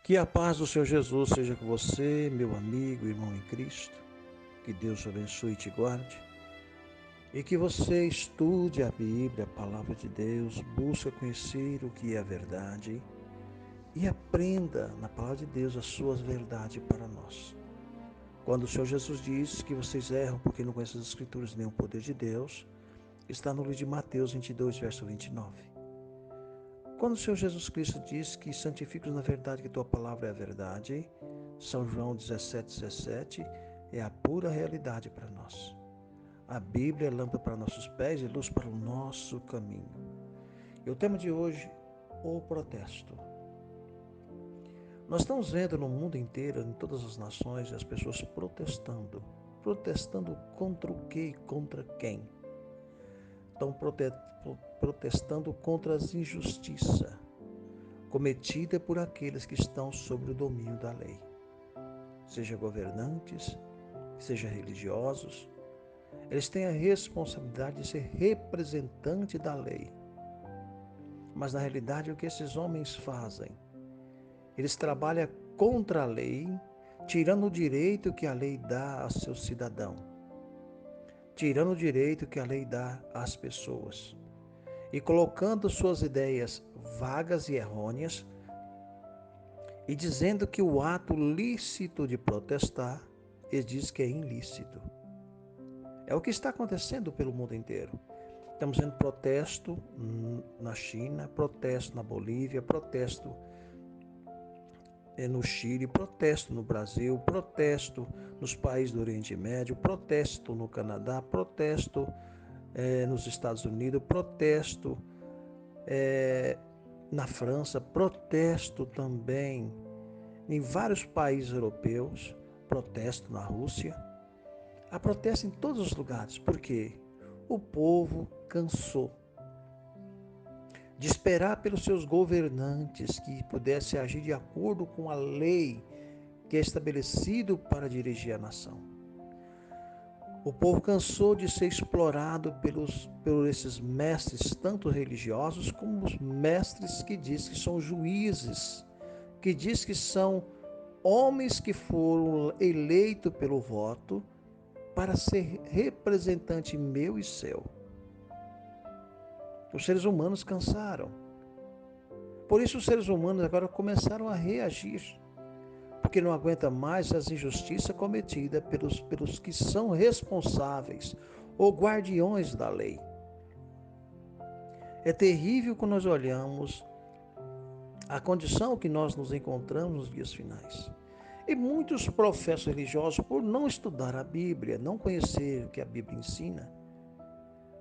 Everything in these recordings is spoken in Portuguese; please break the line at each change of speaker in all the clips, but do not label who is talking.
Que a paz do Senhor Jesus seja com você, meu amigo, irmão em Cristo. Que Deus te abençoe e te guarde. E que você estude a Bíblia, a palavra de Deus, busque conhecer o que é a verdade e aprenda na palavra de Deus as suas verdades para nós. Quando o Senhor Jesus diz que vocês erram porque não conhecem as Escrituras nem o poder de Deus, está no livro de Mateus 22, verso 29. Quando o Senhor Jesus Cristo diz que santifica-os na verdade, que tua palavra é a verdade, São João 17:17, é a pura realidade para nós. A Bíblia é lâmpada para nossos pés e luz para o nosso caminho. E o tema de hoje, o protesto. Nós estamos vendo no mundo inteiro, em todas as nações, as pessoas protestando. Protestando contra o quê e contra quem? Estão protestando contra as injustiças cometida por aqueles que estão sob o domínio da lei, seja governantes, seja religiosos. Eles têm a responsabilidade de ser representante da lei. Mas na realidade o que esses homens fazem? Eles trabalham contra a lei, tirando o direito que a lei dá a seu cidadão, tirando o direito que a lei dá às pessoas e colocando suas ideias vagas e errôneas e dizendo que o ato lícito de protestar, ele diz que é ilícito. É o que está acontecendo pelo mundo inteiro. Estamos vendo protesto na China, protesto na Bolívia, protesto no Chile, protesto no Brasil, protesto nos países do Oriente Médio, protesto no Canadá, protesto nos Estados Unidos, protesto na França, protesto também em vários países europeus, protesto na Rússia. Há protesto em todos os lugares, porque o povo cansou de esperar pelos seus governantes que pudessem agir de acordo com a lei que é estabelecido para dirigir a nação. O povo cansou de ser explorado por esses mestres, tanto religiosos como os mestres que diz que são juízes, que diz que são homens que foram eleitos pelo voto para ser representante meu e seu. Os seres humanos cansaram. Por isso os seres humanos agora começaram a reagir, porque não aguenta mais as injustiças cometidas pelos que são responsáveis ou guardiões da lei. É terrível quando nós olhamos a condição que nós nos encontramos nos dias finais. E muitos professores religiosos, por não estudar a Bíblia, não conhecer o que a Bíblia ensina,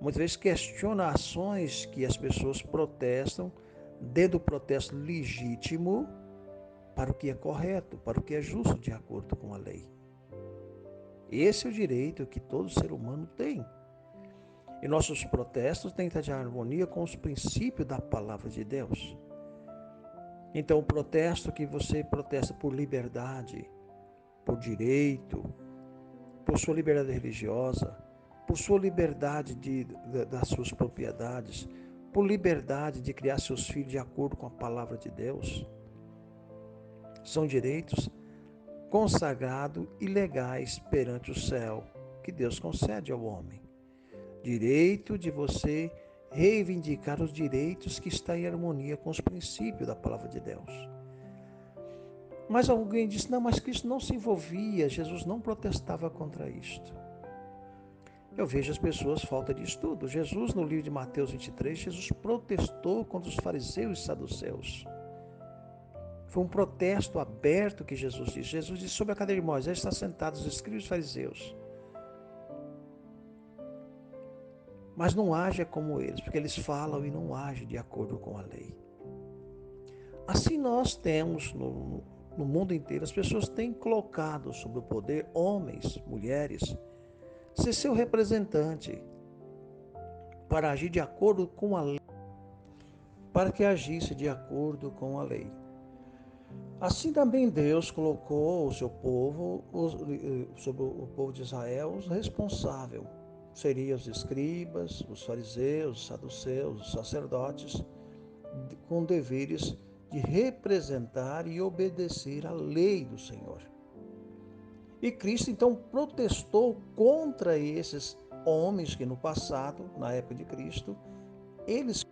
muitas vezes questionam ações que as pessoas protestam, dentro do protesto legítimo, para o que é correto, para o que é justo, de acordo com a lei. Esse é o direito que todo ser humano tem. E nossos protestos têm que estar de harmonia com os princípios da palavra de Deus. Então, o protesto que você protesta por liberdade, por direito, por sua liberdade religiosa, por sua liberdade das suas propriedades, por liberdade de criar seus filhos de acordo com a palavra de Deus, são direitos consagrados e legais perante o céu que Deus concede ao homem. Direito de você reivindicar os direitos que estão em harmonia com os princípios da palavra de Deus. Mas alguém disse, não, mas Cristo não se envolvia, Jesus não protestava contra isto. Eu vejo as pessoas falta de estudo. Jesus, no livro de Mateus 23, Jesus protestou contra os fariseus e saduceus. Foi um protesto aberto que Jesus disse. Jesus disse, sobre a cadeira de Moisés estão sentados os escribas e fariseus. Mas não haja como eles, porque eles falam e não agem de acordo com a lei. Assim nós temos no mundo inteiro, as pessoas têm colocado sob o poder homens, mulheres, ser seu representante para agir de acordo com a lei, para que agisse de acordo com a lei. Assim também Deus colocou o seu povo, sobre o povo de Israel, os responsáveis. Seriam os escribas, os fariseus, os saduceus, os sacerdotes, com deveres de representar e obedecer à lei do Senhor. E Cristo então protestou contra esses homens que no passado, na época de Cristo, eles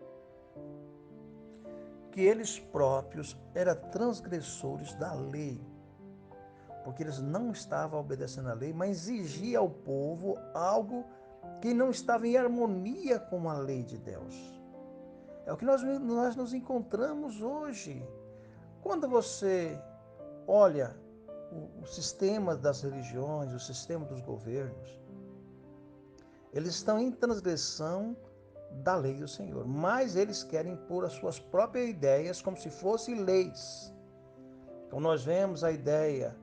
próprios eram transgressores da lei, porque eles não estavam obedecendo à lei, mas exigia ao povo algo que não estava em harmonia com a lei de Deus. É o que nós nos encontramos hoje. Quando você olha o sistema das religiões, o sistema dos governos, eles estão em transgressão da lei do Senhor, mas eles querem pôr as suas próprias ideias como se fossem leis. Então nós vemos a ideia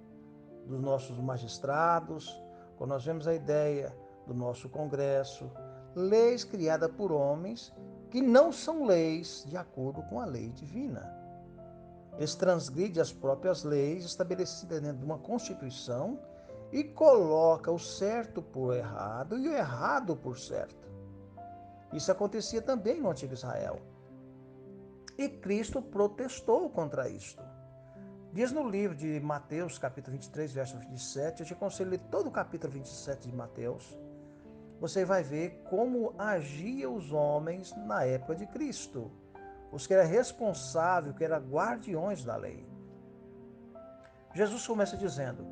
dos nossos magistrados, quando nós vemos a ideia do nosso Congresso, leis criadas por homens que não são leis de acordo com a lei divina. Eles transgridem as próprias leis estabelecidas dentro de uma Constituição e colocam o certo por errado e o errado por certo. Isso acontecia também no Antigo Israel. E Cristo protestou contra isto. Diz no livro de Mateus, capítulo 23, verso 27, eu te aconselho a ler todo o capítulo 27 de Mateus. Você vai ver como agiam os homens na época de Cristo. Os que eram responsáveis, que eram guardiões da lei. Jesus começa dizendo: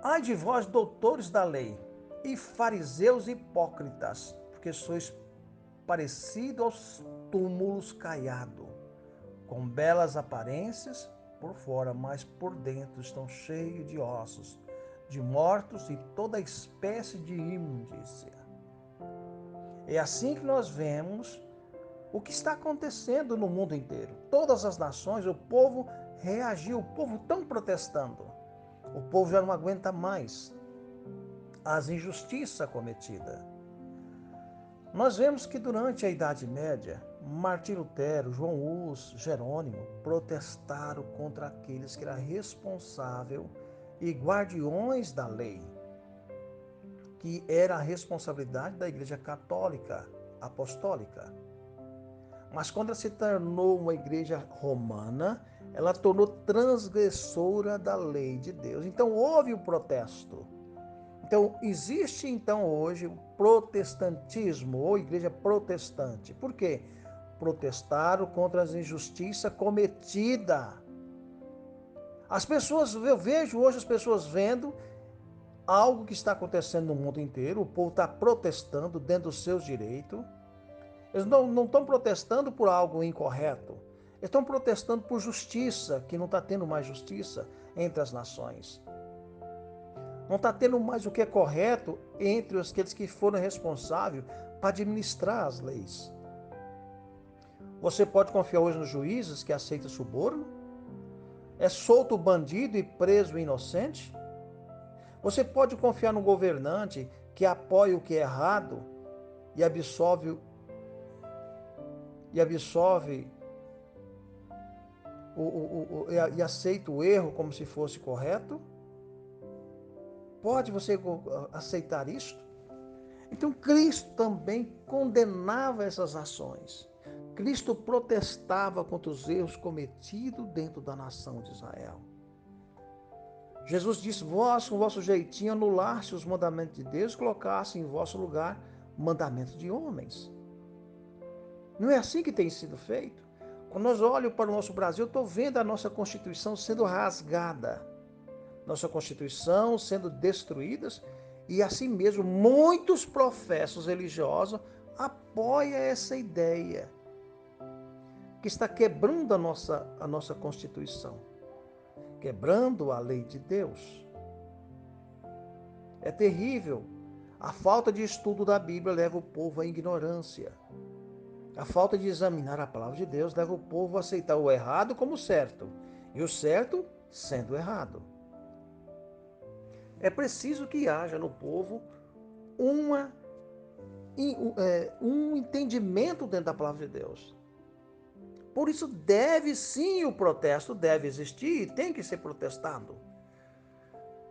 ai de vós, doutores da lei, e fariseus hipócritas, porque sois parecidos aos túmulos caiados, com belas aparências por fora, mas por dentro estão cheios de ossos, de mortos e toda espécie de imundícia. É assim que nós vemos o que está acontecendo no mundo inteiro. Todas as nações, o povo reagiu, o povo estão protestando. O povo já não aguenta mais as injustiças cometidas. Nós vemos que durante a Idade Média, Martim Lutero, João Hus, Jerônimo protestaram contra aqueles que eram responsáveis e guardiões da lei, que era a responsabilidade da Igreja Católica Apostólica. Mas quando ela se tornou uma igreja romana, ela tornou transgressora da lei de Deus. Então houve o protesto. Então existe então hoje o protestantismo ou igreja protestante. Por quê? Protestaram contra as injustiças cometidas. As pessoas, eu vejo hoje as pessoas vendo algo que está acontecendo no mundo inteiro, o povo está protestando dentro dos seus direitos. Eles não estão protestando por algo incorreto. Eles estão protestando por justiça, que não está tendo mais justiça entre as nações. Não está tendo mais o que é correto entre aqueles que foram responsáveis para administrar as leis. Você pode confiar hoje nos juízes que aceitam suborno? É solto o bandido e preso o inocente? Você pode confiar no governante que apoia o que é errado e absolve e aceita o erro como se fosse correto? Pode você aceitar isto? Então Cristo também condenava essas ações. Cristo protestava contra os erros cometidos dentro da nação de Israel. Jesus disse: vós, com o vosso jeitinho, anulaste os mandamentos de Deus e colocaste em vosso lugar mandamentos de homens. Não é assim que tem sido feito? Quando nós olhamos para o nosso Brasil, eu estou vendo a nossa Constituição sendo rasgada, nossa Constituição sendo destruída, e assim mesmo muitos professos religiosos apoiam essa ideia, que está quebrando a nossa Constituição, quebrando a lei de Deus. É terrível. A falta de estudo da Bíblia leva o povo à ignorância. A falta de examinar a palavra de Deus leva o povo a aceitar o errado como certo e o certo sendo errado. É preciso que haja no povo um entendimento dentro da palavra de Deus. Por isso deve sim, o protesto deve existir e tem que ser protestado.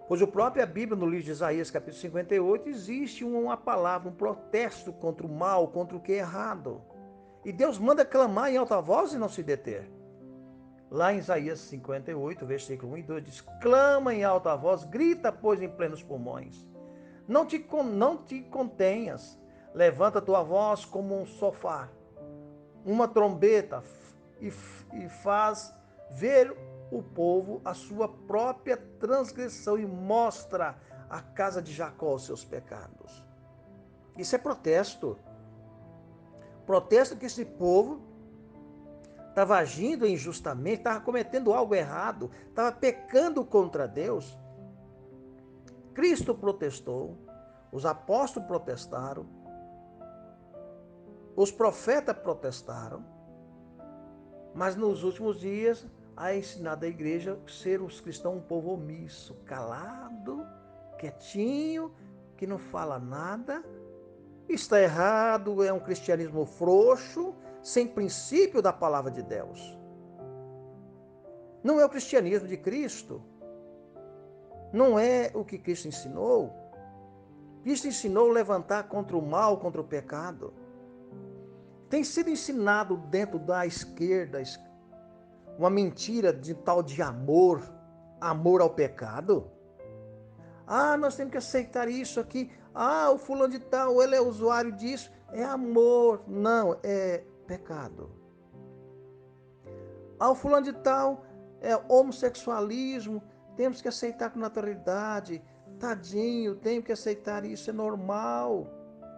Pois a própria Bíblia, no livro de Isaías, capítulo 58, existe uma palavra, um protesto contra o mal, contra o que é errado. E Deus manda clamar em alta voz e não se deter. Lá em Isaías 58, versículo 1 e 2, diz: clama em alta voz, grita, pois, em plenos pulmões. Não te contenhas, levanta tua voz como um sofá, uma trombeta, e faz ver o povo a sua própria transgressão e mostra à casa de Jacó os seus pecados. Isso é protesto. Protesto que esse povo estava agindo injustamente, estava cometendo algo errado, estava pecando contra Deus. Cristo protestou, os apóstolos protestaram, os profetas protestaram, mas nos últimos dias a ensinado a igreja ser os cristãos um povo omisso, calado, quietinho, que não fala nada. Está errado, é um cristianismo frouxo, sem princípio da palavra de Deus. Não é o cristianismo de Cristo. Não é o que Cristo ensinou. Cristo ensinou levantar contra o mal, contra o pecado. Tem sido ensinado dentro da esquerda uma mentira de tal de amor, amor ao pecado. Ah, nós temos que aceitar isso aqui. Ah, o fulano de tal, ele é usuário disso. É amor. Não, é pecado. Ah, o fulano de tal é homossexualismo. Temos que aceitar com naturalidade. Tadinho, temos que aceitar isso, é normal.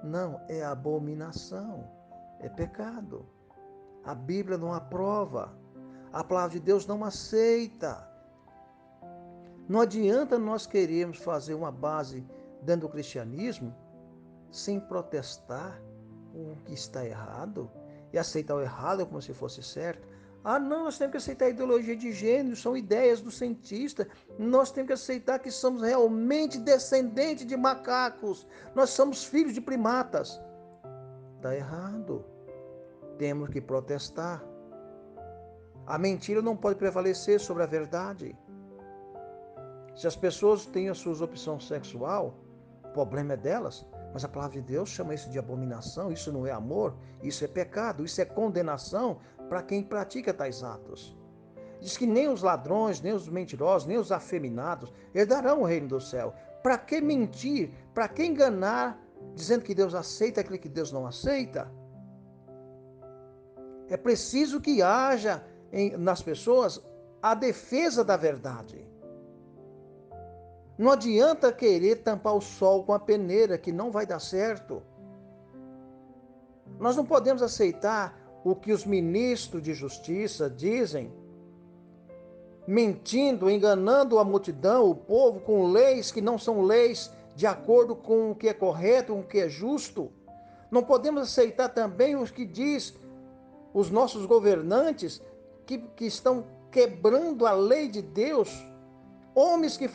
Não, é abominação. É pecado. A Bíblia não aprova. A palavra de Deus não aceita. Não adianta nós querermos fazer uma base dentro do cristianismo sem protestar o que está errado e aceitar o errado como se fosse certo. Ah, não, nós temos que aceitar a ideologia de gênero, são ideias do cientista. Nós temos que aceitar que somos realmente descendentes de macacos. Nós somos filhos de primatas. Está errado. Temos que protestar. A mentira não pode prevalecer sobre a verdade. Se as pessoas têm as suas opções sexual, o problema é delas, mas a palavra de Deus chama isso de abominação, isso não é amor, isso é pecado, isso é condenação para quem pratica tais atos. Diz que nem os ladrões, nem os mentirosos, nem os afeminados herdarão o reino do céu. Para que mentir? Para que enganar, dizendo que Deus aceita aquilo que Deus não aceita? É preciso que haja nas pessoas a defesa da verdade. Não adianta querer tampar o sol com a peneira, que não vai dar certo. Nós não podemos aceitar o que os ministros de justiça dizem, mentindo, enganando a multidão, o povo, com leis que não são leis de acordo com o que é correto, com o que é justo. Não podemos aceitar também os que diz os nossos governantes que estão quebrando a lei de Deus. Homens que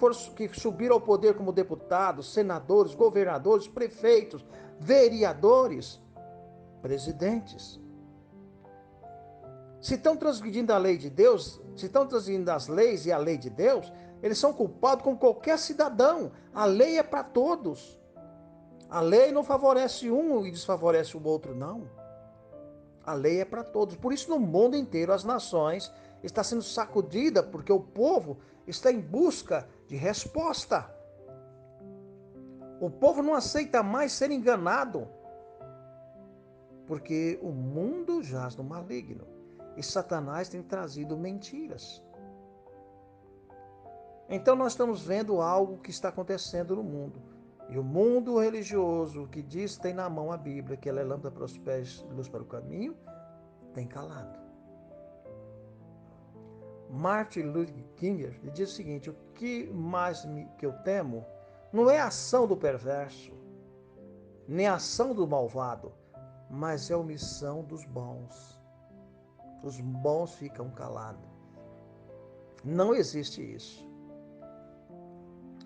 subiram ao poder como deputados, senadores, governadores, prefeitos, vereadores, presidentes. Se estão transgredindo a lei de Deus, se estão transgredindo as leis e a lei de Deus, eles são culpados como qualquer cidadão. A lei é para todos. A lei não favorece um e desfavorece o outro, não. A lei é para todos. Por isso, no mundo inteiro, as nações estão sendo sacudidas, porque o povo está em busca de resposta. O povo não aceita mais ser enganado, porque o mundo jaz no maligno e Satanás tem trazido mentiras. Então nós estamos vendo algo que está acontecendo no mundo. E o mundo religioso que diz que tem na mão a Bíblia, que ela é lâmpada para os pés e luz para o caminho, tem calado. Martin Luther King diz o seguinte: o que mais que eu temo não é a ação do perverso, nem a ação do malvado, mas é a omissão dos bons. Os bons ficam calados. Não existe isso.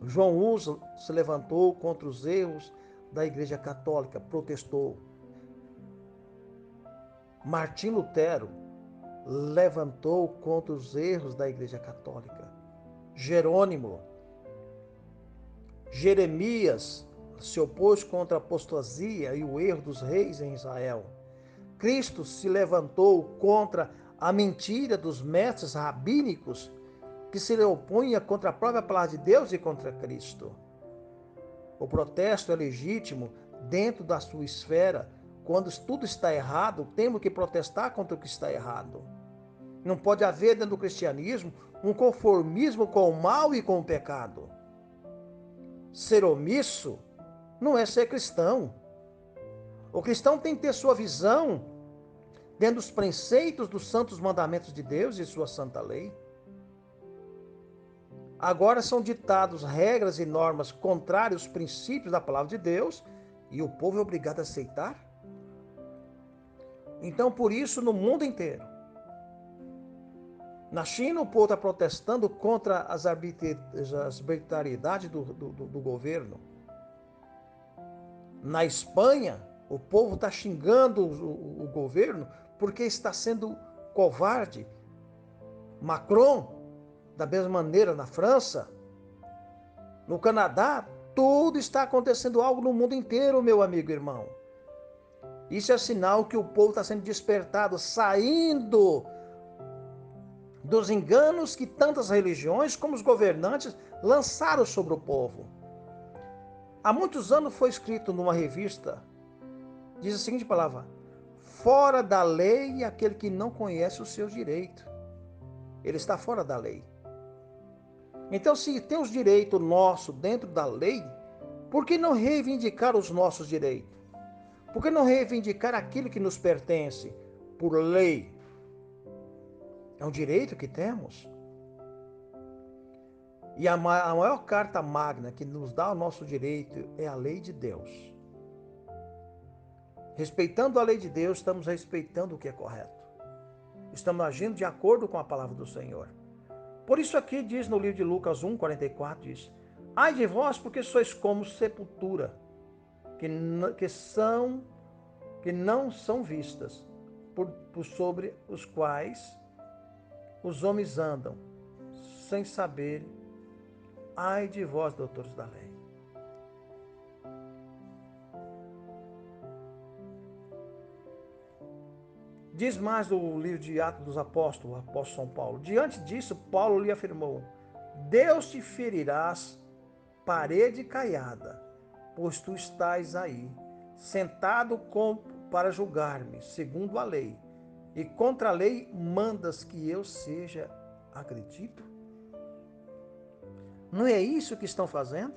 João Hus se levantou contra os erros da Igreja Católica, protestou. Martim Lutero levantou contra os erros da Igreja Católica. Jerônimo, Jeremias se opôs contra a apostasia e o erro dos reis em Israel. Cristo se levantou contra a mentira dos mestres rabínicos que se opunha contra a própria palavra de Deus e contra Cristo. O protesto é legítimo dentro da sua esfera. Quando tudo está errado, temos que protestar contra o que está errado. Não pode haver dentro do cristianismo um conformismo com o mal e com o pecado. Ser omisso não é ser cristão. O cristão tem que ter sua visão dentro dos preceitos dos santos mandamentos de Deus e sua santa lei. Agora são ditados regras e normas contrárias aos princípios da palavra de Deus e o povo é obrigado a aceitar. Então, por isso, no mundo inteiro, na China, o povo está protestando contra as arbitrariedades do governo. Na Espanha, o povo está xingando o governo porque está sendo covarde. Macron, da mesma maneira, na França, no Canadá, tudo está acontecendo algo no mundo inteiro, meu amigo e irmão. Isso é sinal que o povo está sendo despertado, saindo dos enganos que tantas religiões como os governantes lançaram sobre o povo. Há muitos anos foi escrito numa revista, diz a seguinte palavra: fora da lei aquele que não conhece os seus direitos. Ele está fora da lei. Então, se tem os direitos nossos dentro da lei, por que não reivindicar os nossos direitos? Por que não reivindicar aquilo que nos pertence por lei? É um direito que temos. E a maior carta magna que nos dá o nosso direito é a lei de Deus. Respeitando a lei de Deus, estamos respeitando o que é correto. Estamos agindo de acordo com a palavra do Senhor. Por isso aqui diz no livro de Lucas 1:44, diz: ai de vós, porque sois como sepultura, que não são vistas, por sobre os quais os homens andam, sem saber. Ai de vós, doutores da lei. Diz mais do livro de Atos dos Apóstolos, o apóstolo São Paulo. Diante disso, Paulo lhe afirmou: Deus te ferirás, parede caiada, pois tu estás aí, sentado para julgar-me, segundo a lei, e contra a lei mandas que eu seja agredido? Não é isso que estão fazendo?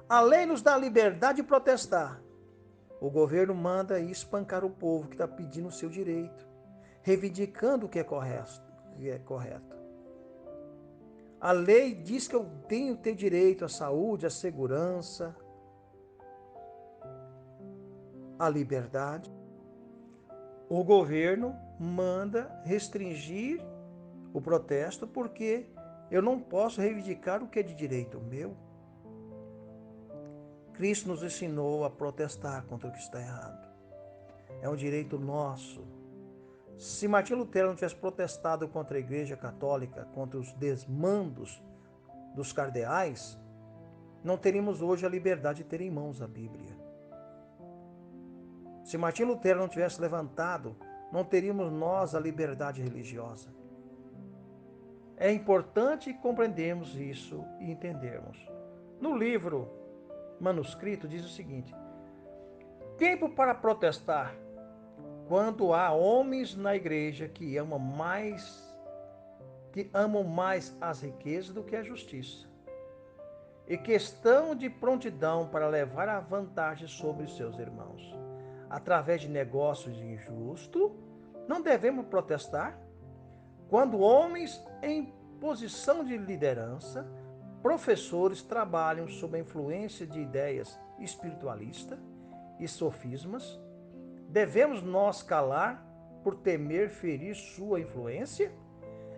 A lei nos dá a liberdade de protestar. O governo manda espancar o povo que está pedindo o seu direito, reivindicando o que é correto. A lei diz que eu tenho que ter direito à saúde, à segurança, à liberdade. O governo manda restringir o protesto porque eu não posso reivindicar o que é de direito meu. Cristo nos ensinou a protestar contra o que está errado. É um direito nosso. Se Martim Lutero não tivesse protestado contra a Igreja Católica, contra os desmandos dos cardeais, não teríamos hoje a liberdade de ter em mãos a Bíblia. Se Martim Lutero não tivesse levantado, não teríamos nós a liberdade religiosa. É importante compreendermos isso e entendermos. No livro manuscrito diz o seguinte: tempo para protestar quando há homens na igreja que amam mais as riquezas do que a justiça, e que estão de prontidão para levar a vantagem sobre os seus irmãos. Através de negócios injustos, não devemos protestar? Quando homens em posição de liderança, professores trabalham sob a influência de ideias espiritualistas e sofismas, devemos nós calar por temer ferir sua influência?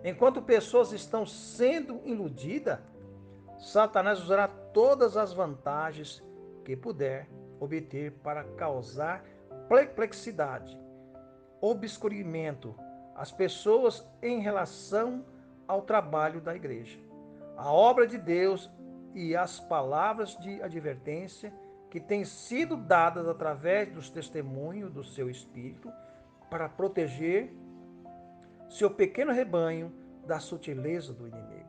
Enquanto pessoas estão sendo iludidas, Satanás usará todas as vantagens que puder obter para causar perplexidade, obscurecimento às pessoas em relação ao trabalho da igreja, a obra de Deus e as palavras de advertência que têm sido dadas através dos testemunhos do seu Espírito para proteger seu pequeno rebanho da sutileza do inimigo.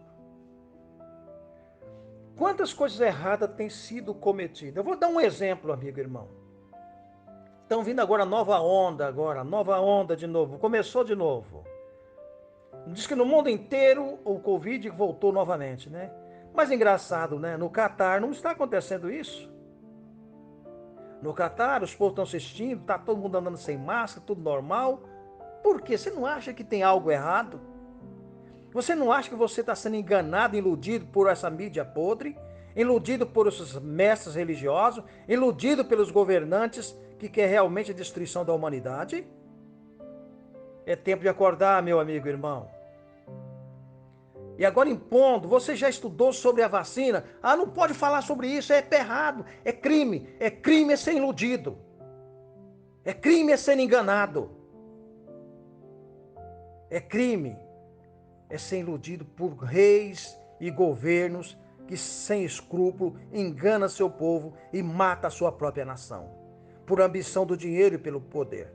Quantas coisas erradas têm sido cometidas? Eu vou dar um exemplo, amigo e irmão. Estão vindo agora nova onda de novo, começou de novo. Diz que no mundo inteiro o Covid voltou novamente, né? Mas engraçado, né? No Catar não está acontecendo isso. No Catar, os povos estão assistindo, está todo mundo andando sem máscara, tudo normal. Por quê? Você não acha que tem algo errado? Você não acha que você está sendo enganado, iludido por essa mídia podre? Iludido por esses mestres religiosos? Iludido pelos governantes que querem realmente a destruição da humanidade? É tempo de acordar, meu amigo e irmão. E agora impondo, você já estudou sobre a vacina? Ah, não pode falar sobre isso, é errado, é crime. É crime ser iludido. É crime ser enganado. É crime ser iludido por reis e governos que sem escrúpulo engana seu povo e mata a sua própria nação. Por ambição do dinheiro e pelo poder.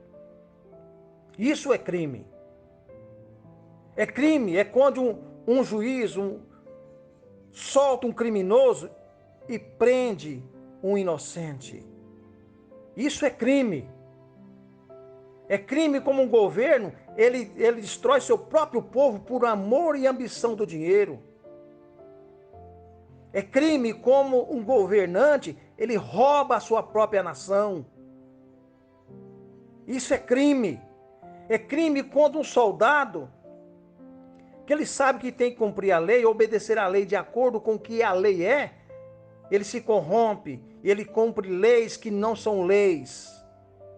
Isso é crime. É crime, é quando um juiz solta um criminoso e prende um inocente. Isso é crime. É crime como um governo, ele destrói seu próprio povo por amor e ambição do dinheiro. É crime como um governante, ele rouba a sua própria nação. Isso é crime. É crime quando um soldado, que ele sabe que tem que cumprir a lei, obedecer a lei de acordo com o que a lei é, ele se corrompe, ele cumpre leis que não são leis.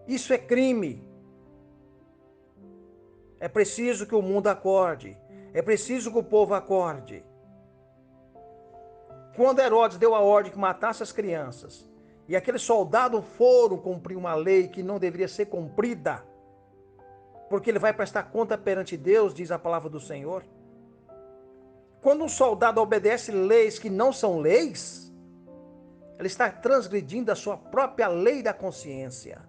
Isso é crime. É preciso que o mundo acorde. É preciso que o povo acorde. Quando Herodes deu a ordem que matasse as crianças, e aqueles soldados foram cumprir uma lei que não deveria ser cumprida, porque ele vai prestar conta perante Deus, diz a palavra do Senhor. Quando um soldado obedece leis que não são leis, ele está transgredindo a sua própria lei da consciência.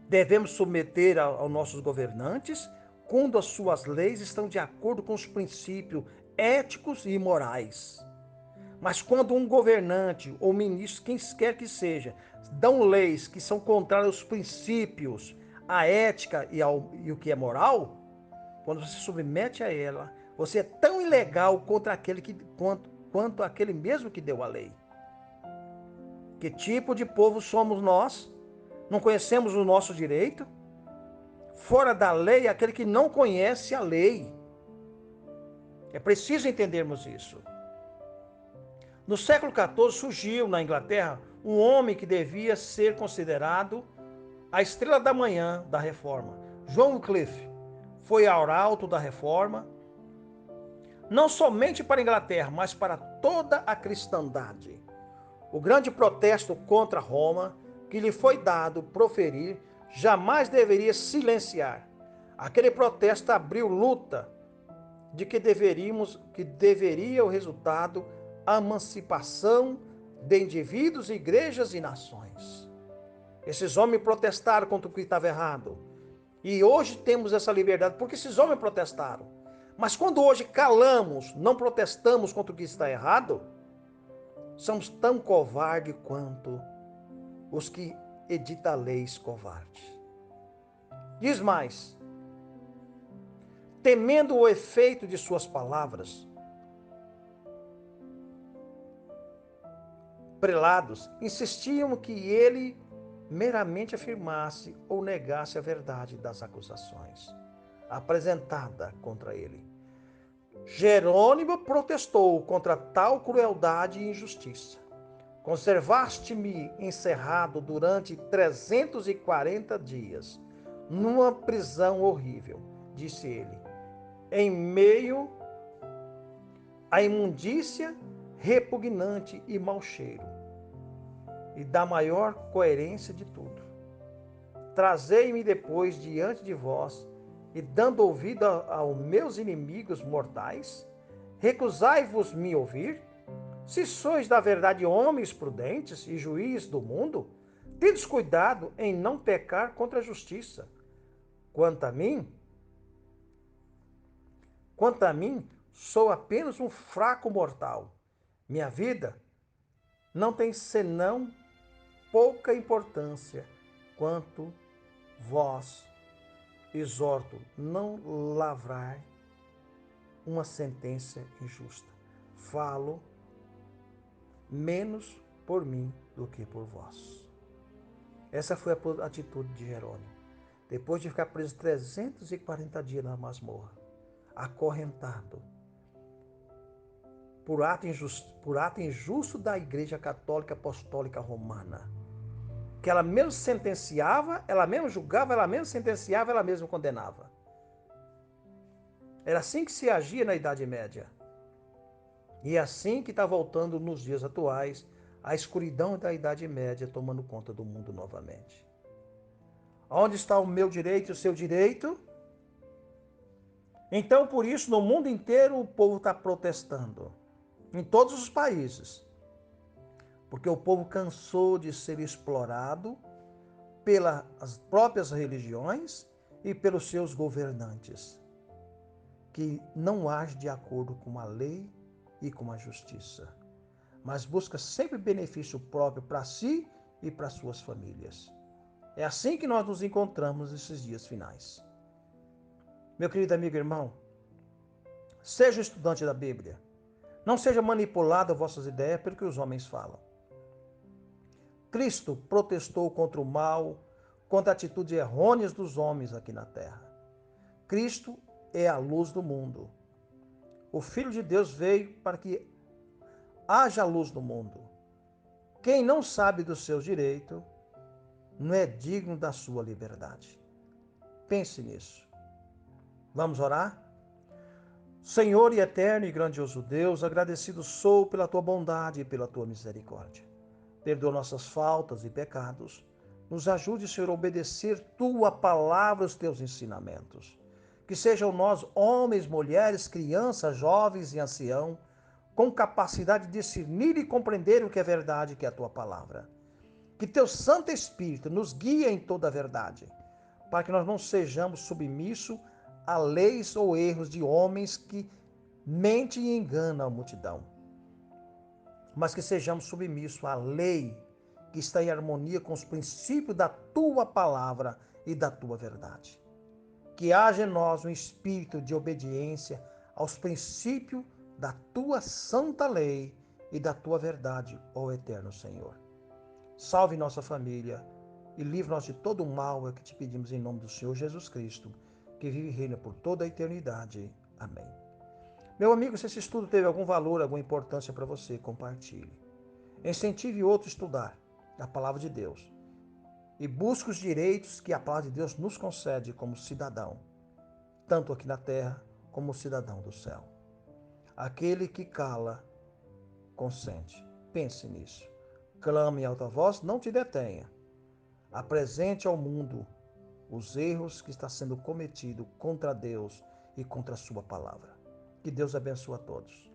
Devemos submeter aos nossos governantes quando as suas leis estão de acordo com os princípios éticos e morais. Mas quando um governante ou ministro, quem quer que seja, dão leis que são contrárias aos princípios, à ética e o que é moral, quando você se submete a ela, você é tão ilegal contra aquele quanto aquele mesmo que deu a lei. Que tipo de povo somos nós? Não conhecemos o nosso direito? Fora da lei, aquele que não conhece a lei. É preciso entendermos isso. No século XIV surgiu na Inglaterra um homem que devia ser considerado a estrela da manhã da Reforma. João Wycliffe foi arauto da Reforma, não somente para a Inglaterra, mas para toda a cristandade. O grande protesto contra Roma que lhe foi dado proferir jamais deveria silenciar. Aquele protesto abriu luta de que deveria o resultado a emancipação de indivíduos, igrejas e nações. Esses homens protestaram contra o que estava errado. E hoje temos essa liberdade porque esses homens protestaram. Mas quando hoje calamos, não protestamos contra o que está errado, somos tão covardes quanto os que editam leis covardes. Diz mais, temendo o efeito de suas palavras, prelados insistiam que ele meramente afirmasse ou negasse a verdade das acusações apresentada contra ele. Jerônimo protestou contra tal crueldade e injustiça. Conservaste-me encerrado durante 340 dias, numa prisão horrível, disse ele, em meio à imundícia repugnante e mau cheiro, e da maior coerência de tudo. Trazei-me depois diante de vós, e dando ouvido aos meus inimigos mortais, recusai-vos me ouvir? Se sois da verdade homens prudentes e juízes do mundo, tendes cuidado em não pecar contra a justiça. Quanto a mim, Quanto a mim, sou apenas um fraco mortal. Minha vida não tem senão pouca importância quanto vós exorto não lavrar uma sentença injusta. Falo menos por mim do que por vós. Essa foi a atitude de Jerônimo. Depois de ficar preso 340 dias na masmorra, acorrentado, por ato injusto da Igreja Católica Apostólica Romana, que ela mesmo sentenciava, ela mesmo julgava, ela mesmo sentenciava, ela mesmo condenava. Era assim que se agia na Idade Média. E é assim que está voltando nos dias atuais, a escuridão da Idade Média tomando conta do mundo novamente. Onde está o meu direito e o seu direito? Então, por isso, no mundo inteiro, o povo está protestando. Em todos os países. Porque o povo cansou de ser explorado pelas próprias religiões e pelos seus governantes, que não agem de acordo com a lei e com a justiça, mas busca sempre benefício próprio para si e para suas famílias. É assim que nós nos encontramos nesses dias finais. Meu querido amigo e irmão, seja estudante da Bíblia. Não seja manipulado as vossas ideias pelo que os homens falam. Cristo protestou contra o mal, contra atitudes errôneas dos homens aqui na terra. Cristo é a luz do mundo. O Filho de Deus veio para que haja luz no mundo. Quem não sabe dos seus direitos não é digno da sua liberdade. Pense nisso. Vamos orar? Senhor e eterno e grandioso Deus, agradecido sou pela tua bondade e pela tua misericórdia. Perdoa nossas faltas e pecados. Nos ajude, Senhor, a obedecer tua palavra, os teus ensinamentos. Que sejam nós, homens, mulheres, crianças, jovens e anciãos, com capacidade de discernir e compreender o que é verdade, que é a tua palavra. Que teu Santo Espírito nos guie em toda a verdade, para que nós não sejamos submissos a leis ou erros de homens que mentem e enganam a multidão, mas que sejamos submissos à lei que está em harmonia com os princípios da tua palavra e da tua verdade. Que haja em nós um espírito de obediência aos princípios da tua santa lei e da tua verdade, ó eterno Senhor. Salve nossa família e livre-nos de todo o mal, é que te pedimos em nome do Senhor Jesus Cristo, que vive e reina por toda a eternidade. Amém. Meu amigo, se esse estudo teve algum valor, alguma importância para você, compartilhe. Incentive outro a estudar a palavra de Deus e busque os direitos que a palavra de Deus nos concede como cidadão, tanto aqui na terra como cidadão do céu. Aquele que cala, consente. Pense nisso. Clame em alta voz, não te detenha. Apresente ao mundo os erros que está sendo cometido contra Deus e contra a sua palavra. Que Deus abençoe a todos.